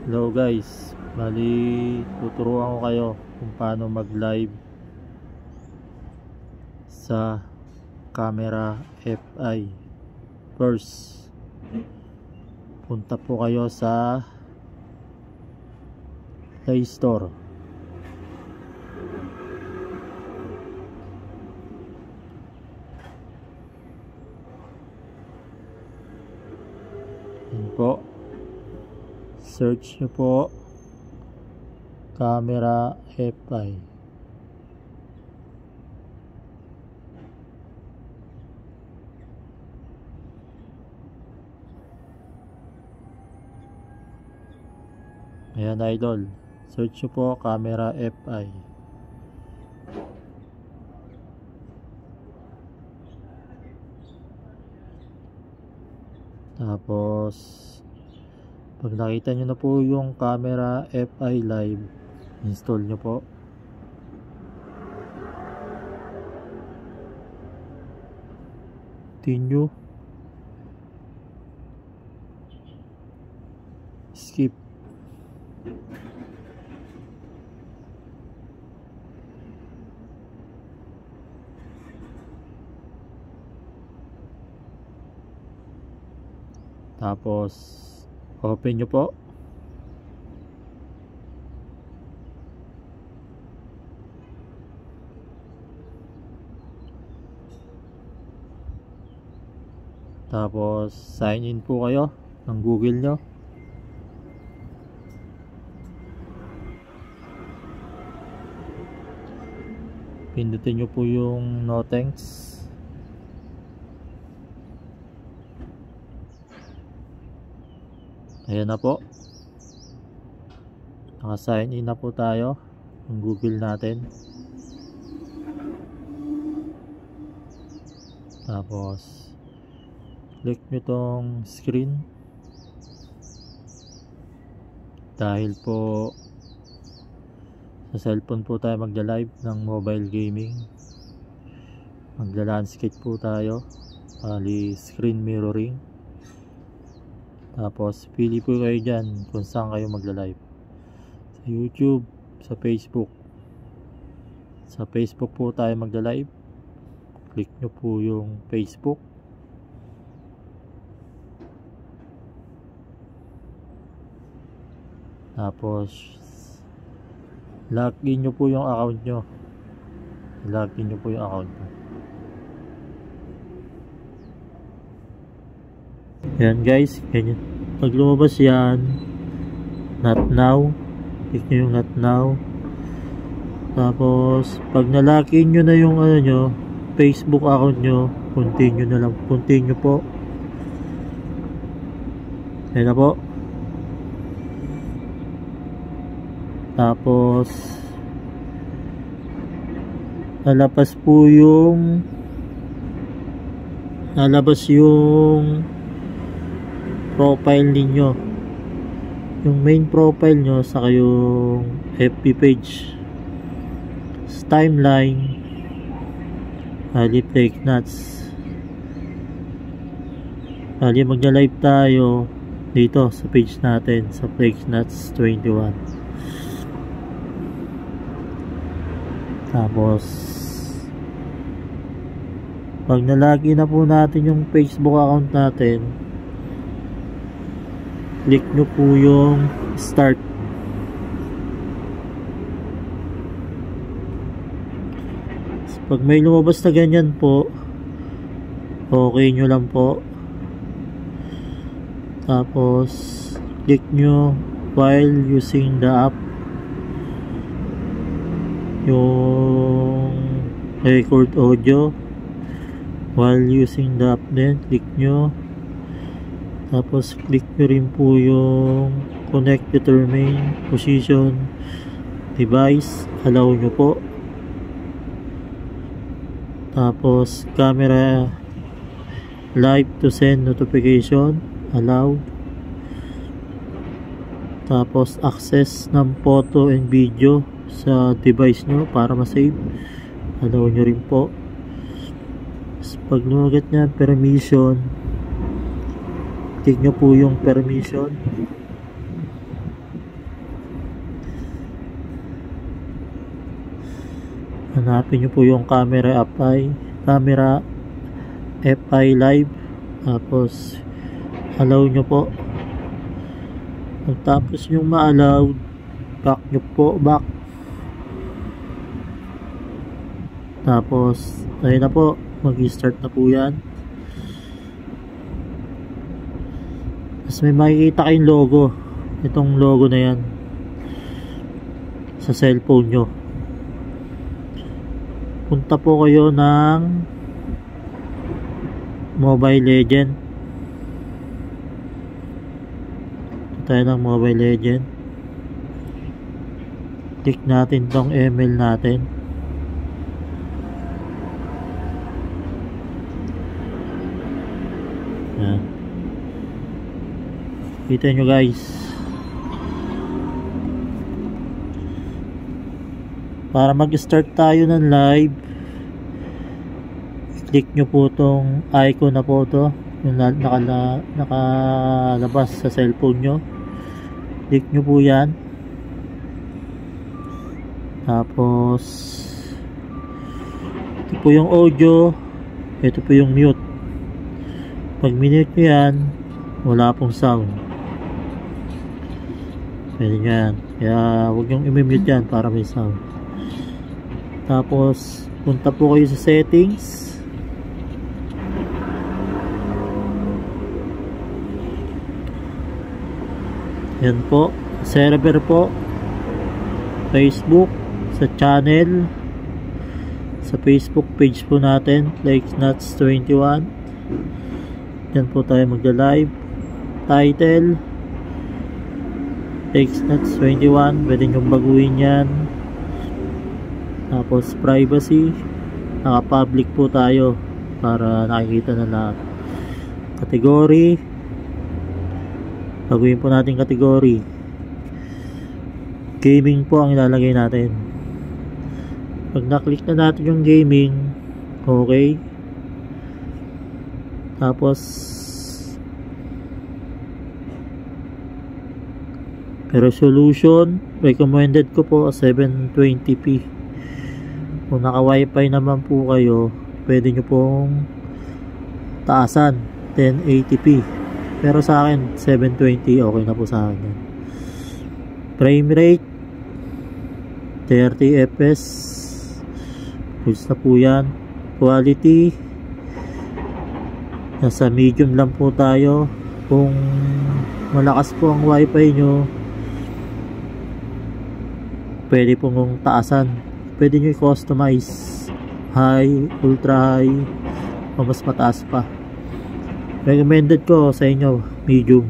Hello guys, bali tuturuan ko kayo kung paano mag live sa camera FI. First, punta po kayo sa Play Store. Yan po, search nyo po camera FI. Ayan idol, search nyo po camera FI. Tapos pag nakita nyo na po yung camera FI live, install nyo po. Continue, skip. Tapos open nyo po. Tapos sign in po kayo ng Google nyo. Pindutin nyo po yung no thanks. Ayan na po, naka-sign in na po tayo ng Google natin. Tapos click nyo tong screen. Dahil po sa cellphone po tayo magla-live ng mobile gaming, magla-landscape po tayo, bali screen mirroring. Tapos pili po kayo dyan kung saan kayo magla-live, sa YouTube, sa Facebook. Sa Facebook po tayo magla-live, click nyo po yung Facebook. Tapos login nyo po yung account nyo, login nyo po yung account nyo. Yan guys, ganyan. Pag lumabas yan, not now, click nyo yung not now. Tapos pag nalogin nyo na yung ano nyo, Facebook account nyo, continue na lang, continue po. Ayan na po. Tapos lalabas po yung profile ninyo, yung main profile nyo, saka yung FB page, timeline, Flake Nuts. Magna-live tayo dito sa page natin, sa Flake Nuts 21. Tapos pag nalagin na po natin yung Facebook account natin, click nyo po yung start. Pag may lumabas na ganyan po, okay nyo lang po. Tapos click nyo while using the app, yung record audio while using the app din, click nyo. Tapos click nyo rin po yung connect determine position device, allow nyo po. Tapos camera live to send notification, allow. Tapos access ng photo and video sa device nyo para ma-save, allow nyo rin po. Pag nugat nyan permission, click nyo po yung permission. hanapin nyo po yung camera FI live, tapos allow nyo po. Pagtapos nyo ma-allow, back nyo po, back. Tapos ayun na po, mag-start na po yan. Tapos may makikita kayong logo, itong logo na yan sa cellphone nyo. Punta po kayo ng Mobile Legend. Tayo ng Mobile Legend. Click natin tong email natin. Yan. Kita nyo guys, para mag-start tayo ng live, click nyo po tong icon na po to, yung nakalabas sa cellphone nyo. Click nyo po yan. Tapos ito po yung audio, ito po yung mute. Pag minute nyo yan, wala pong sound. Pwede nyo yan, kaya huwag nyong i-mute yan para may sound. Tapos punta po kayo sa settings. Yan po, server po, Facebook, sa channel, sa Facebook page po natin, Flexnuts21. Yan po tayo magla-live. Title, Flexnuts21, pwede nyo baguhin yan. Tapos privacy, naka-public po tayo para nakikita na lahat. Category, baguhin po natin category. Gaming po ang ilalagay natin. Pag na-click na natin yung gaming, okay. Tapos resolution, recommended ko po 720p. Kung naka wifi naman po kayo, pwede nyo pong taasan 1080p, pero sa akin 720 okay na po sa akin. Frame rate 30 fps, goods na po yan. Quality, nasa medium lang po tayo. Kung malakas po ang wifi nyo, pwede pong taasan, pwede nyo i-customize high, ultra high, o mas mataas pa. Recommended ko sa inyo medium.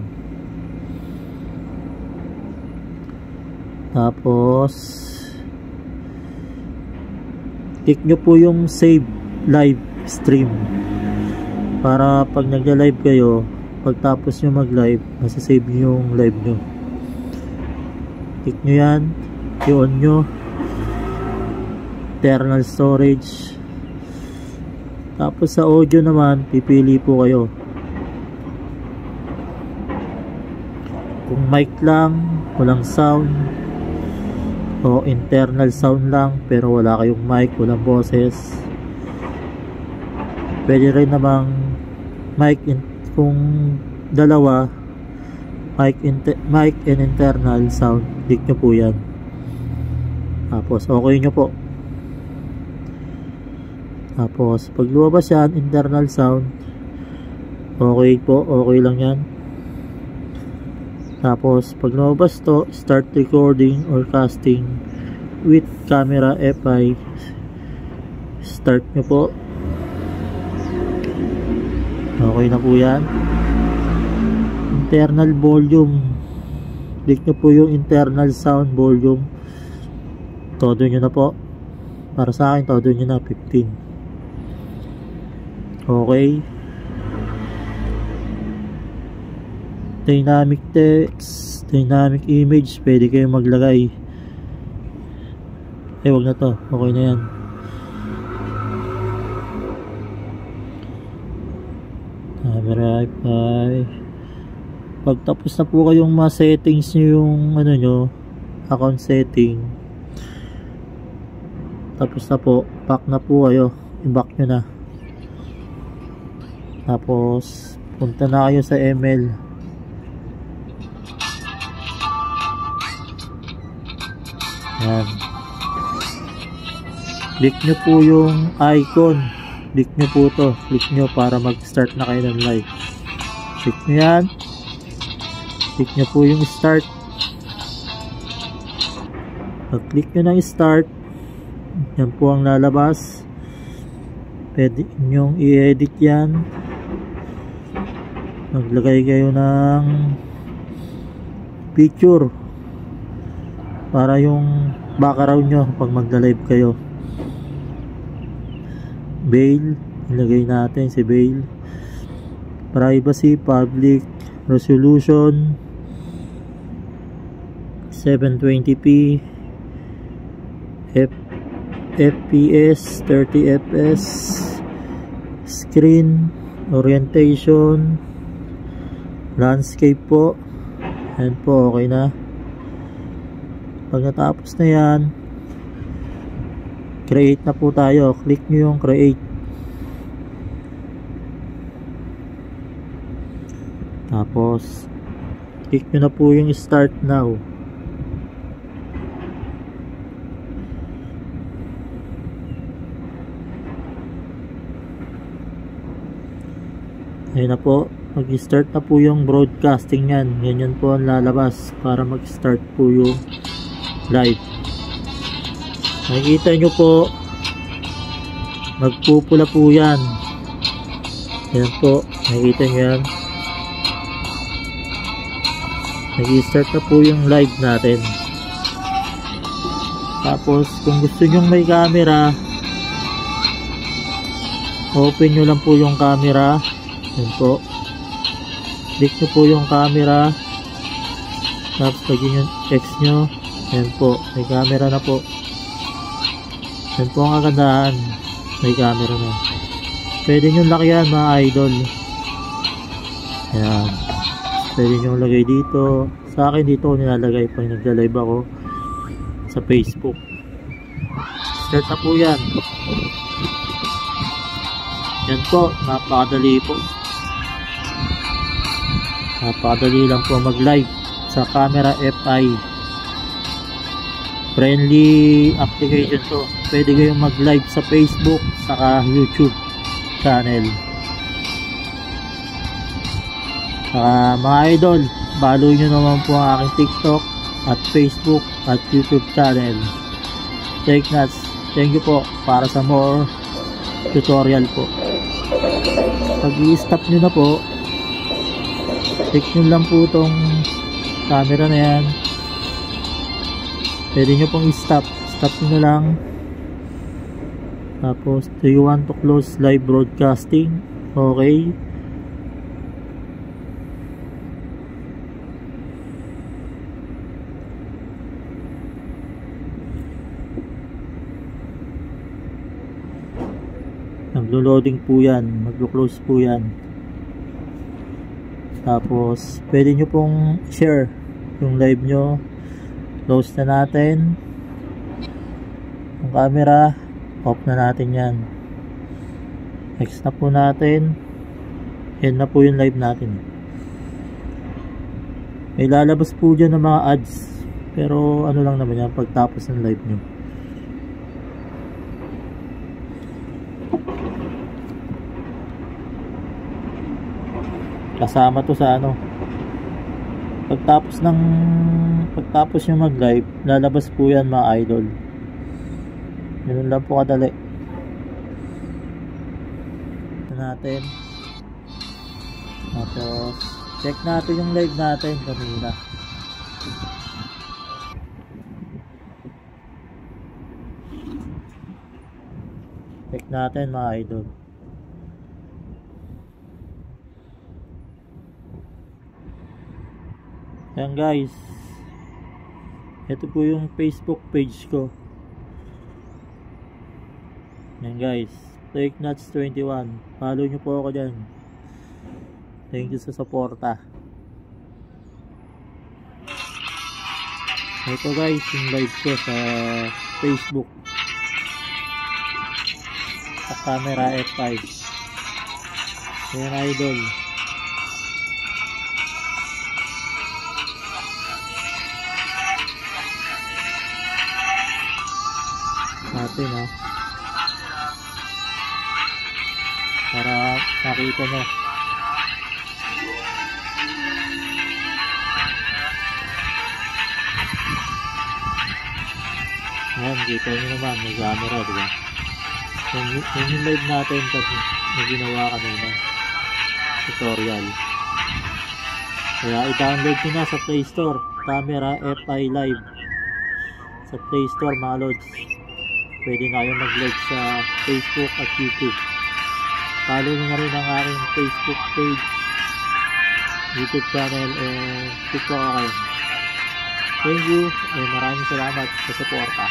Tapos click nyo po yung save live stream, para pag nagla-live kayo, pagtapos nyo mag-live, masasave nyo yung live nyo. Click nyo yan, i-on nyo. Internal storage. Tapos sa audio naman, pipili po kayo kung mic lang, walang sound, o internal sound lang pero wala kayong mic, walang boses. Pwede rin namang mic kung dalawa, mic and internal sound. Click nyo po yan. Tapos okay nyo po. Tapos pag lumabas yan, internal sound, okay po, okay lang yan. Tapos pag lumabas to, start recording or casting with camera FI, start nyo po. Okay na po yan. Internal volume, click nyo po yung internal sound volume. Todo nyo na po. Para sa akin, todo nyo na 15. Okay. Dynamic text, dynamic image, pwede kayong maglagay. Wag na to, okay na yan. Camera FI. Pagtapos na po kayong ma-settings nyo yung ano nyo, account setting, tapos na po, back na po kayo, i-back nyo na. Tapos punta na kayo sa ML. Yan, click nyo po yung icon, click nyo po to, click nyo para mag start na kayo ng live. Click nyo yan, click nyo po yung start. Pag click nyo ng start, yan po ang lalabas. Pwede nyong i-edit yan, maglagay kayo ng picture para yung background nyo pag magla-live kayo. Bail, ilagay natin si bail. Privacy, public, resolution 720p, FPS 30 fps, screen, orientation, landscape po. Ayan po, okay na. Pag natapos na yan, create na po tayo. Click nyo yung create. Tapos click nyo na po yung start now. Ayun na po, mag-start na po yung broadcasting yan. Ganyan po ang lalabas para mag-start po yung live. Nakikita nyo po, magpupula po yan. Yan po, nakikita nyo yan. Nag-start na po yung live natin. Tapos kung gusto nyo may camera, open nyo lang po yung camera. Yan po, click nyo po yung camera, tapos lagyan yung X nyo. Yan po, may camera na po. Yan po ang kagandahan, may camera na. Pwede nyo lakyan mga idol. Yan, pwede nyo lagay dito. Sa akin dito ko nilalagay pag nagla-live ako sa Facebook. Start na po yan. Yan po, napakadali po. Napakadali lang po mag-live sa Camera FI. Friendly application to. Pwede kayong mag-live sa Facebook saka YouTube channel. Saka mga idol, follow nyo naman po ang aking TikTok at Facebook at YouTube channel. Take notes. Thank you po para sa more tutorial po. Pag i-stop nyo na po, click nyo lang po itong camera na yan. Pwede nyo pong i-stop. Stop nyo na lang. Tapos, do you want to close live broadcasting? Okay. Maglo-loading po yan. Maglo-close po yan. Tapos, pwede nyo pong share yung live nyo. Close na natin yung camera, off na natin yan. Next na po natin, yan na po yung live natin. May lalabas po dyan ng mga ads, pero ano lang naman yan pagtapos ng live nyo. Kasama to sa ano, pagtapos yung mag-live, lalabas po yan mga idol. Ganun lang po kadali. Ito natin. Tapos check natin yung live natin kanina. Check natin mga idol. Ayan guys, ito po yung Facebook page ko. Ayan guys, TakeNotes21. Follow nyo po ako dyan. Thank you sa suporta. Ito guys, yung live ko sa Facebook. Stock camera F5. Ayan idol. Natin ha. Para makita nyo. Ayan, kita nyo naman, may camera, diba? Yung live natin na ginawa kanina. Tutorial. Kaya i-download nyo na sa Play Store. Camera FI Live. Sa Play Store mga lods. Pwede na kayo mag-live sa Facebook at YouTube. Follow nyo na rin ang aking Facebook page, YouTube channel, and TikTok account. Thank you, and maraming salamat sa suporta.